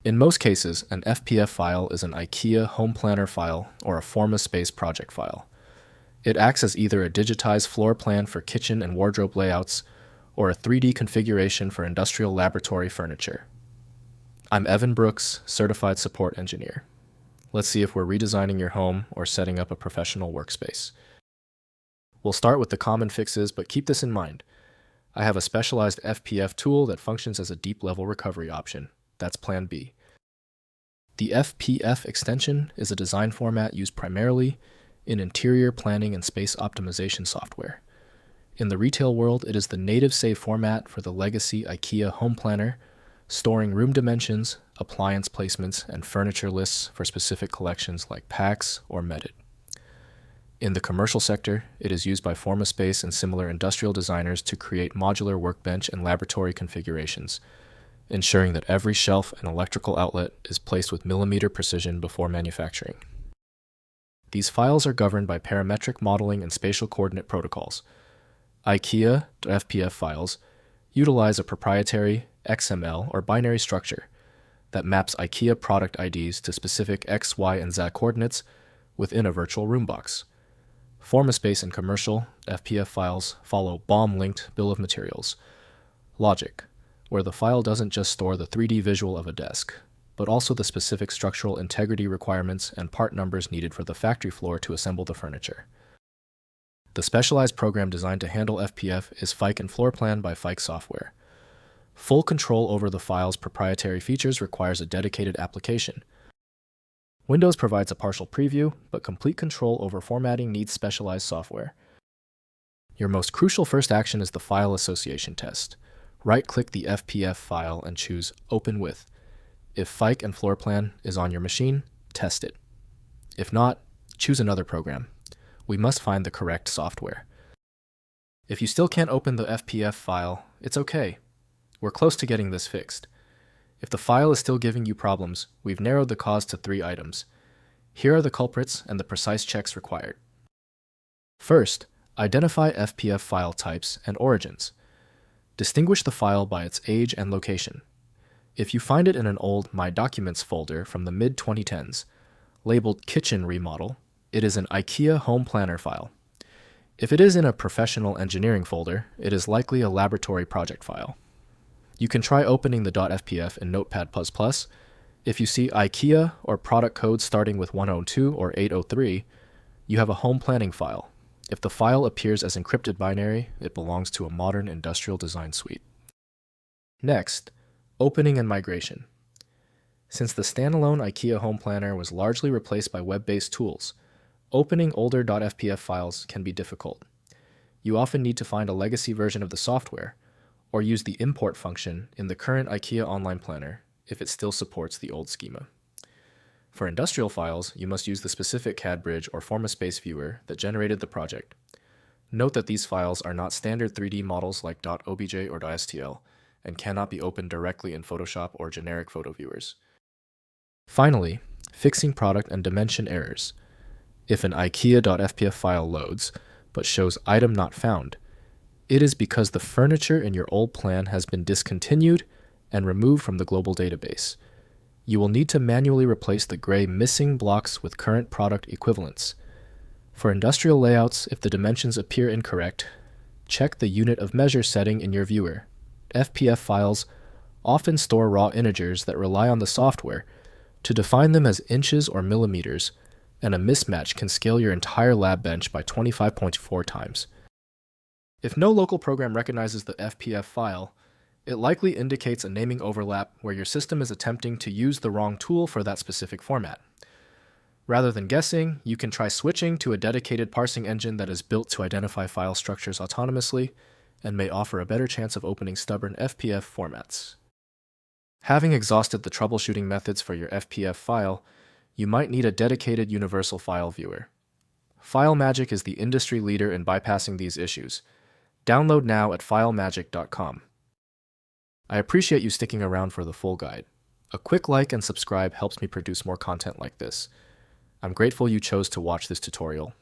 In most cases, an FPF file is an IKEA home planner file or a Formaspace project file. It acts as either a digitized floor plan for kitchen and wardrobe layouts or a 3D configuration for industrial laboratory furniture. I'm Evan Brooks, Certified Support Engineer. Let's see if we're redesigning your home or setting up a professional workspace. We'll start with the common fixes, but keep this in mind. I have a specialized FPF tool that functions as a deep-level recovery option. That's Plan B. The FPF extension is a design format used primarily in interior planning and space optimization software. In the retail world, it is the native save format for the legacy IKEA home planner, storing room dimensions, appliance placements, and furniture lists for specific collections like packs or meted. In the commercial sector, it is used by Formaspace and similar industrial designers to create modular workbench and laboratory configurations, ensuring that every shelf and electrical outlet is placed with millimeter precision before manufacturing. These files are governed by parametric-modeling and spatial-coordinate protocols. IKEA.FPF files utilize a proprietary XML or binary structure that maps IKEA product IDs to specific X, Y, and Z coordinates within a virtual room box. Formaspace and commercial FPF files follow BOM-linked bill of materials logic, where the file doesn't just store the 3D visual of a desk, but also the specific structural integrity requirements and part numbers needed for the factory floor to assemble the furniture. The specialized program designed to handle FPF is Fike and Floor Plan by Fike Software. Full control over the file's proprietary features requires a dedicated application. Windows provides a partial preview, but complete control over formatting needs specialized software. Your most crucial first action is the file association test. Right-click the FPF file and choose Open With. If Fike and Floor Plan is on your machine, test it. If not, choose another program. We must find the correct software. If you still can't open the FPF file, it's okay. We're close to getting this fixed. If the file is still giving you problems, we've narrowed the cause to 3 items. Here are the culprits and the precise checks required. First, identify FPF file types and origins. Distinguish the file by its age and location. If you find it in an old My Documents folder from the mid-2010s, labeled Kitchen Remodel, it is an IKEA home planner file. If it is in a professional engineering folder, it is likely a laboratory project file. You can try opening the .fpf in Notepad++. If you see IKEA or product code starting with 102 or 803, you have a home planning file. If the file appears as encrypted binary, it belongs to a modern industrial design suite. Next, opening and migration. Since the standalone IKEA home planner was largely replaced by web-based tools, opening older .fpf files can be difficult. You often need to find a legacy version of the software, or use the import function in the current IKEA online planner if it still supports the old schema. For industrial files, you must use the specific CAD bridge or Formaspace viewer that generated the project. Note that these files are not standard 3D models like .obj or .stl and cannot be opened directly in Photoshop or generic photo viewers. Finally, fixing product and dimension errors. If an IKEA.fpf file loads but shows item not found, it is because the furniture in your old plan has been discontinued and removed from the global database. You will need to manually replace the gray missing blocks with current product equivalents. For industrial layouts, if the dimensions appear incorrect, check the unit of measure setting in your viewer. FPF files often store raw integers that rely on the software to define them as inches or millimeters, and a mismatch can scale your entire lab bench by 25.4 times. If no local program recognizes the FPF file, it likely indicates a naming overlap where your system is attempting to use the wrong tool for that specific format. Rather than guessing, you can try switching to a dedicated parsing engine that is built to identify file structures autonomously and may offer a better chance of opening stubborn FPF formats. Having exhausted the troubleshooting methods for your FPF file, you might need a dedicated universal file viewer. FileMagick is the industry leader in bypassing these issues. Download now at filemagick.com. I appreciate you sticking around for the full guide. A quick like and subscribe helps me produce more content like this. I'm grateful you chose to watch this tutorial.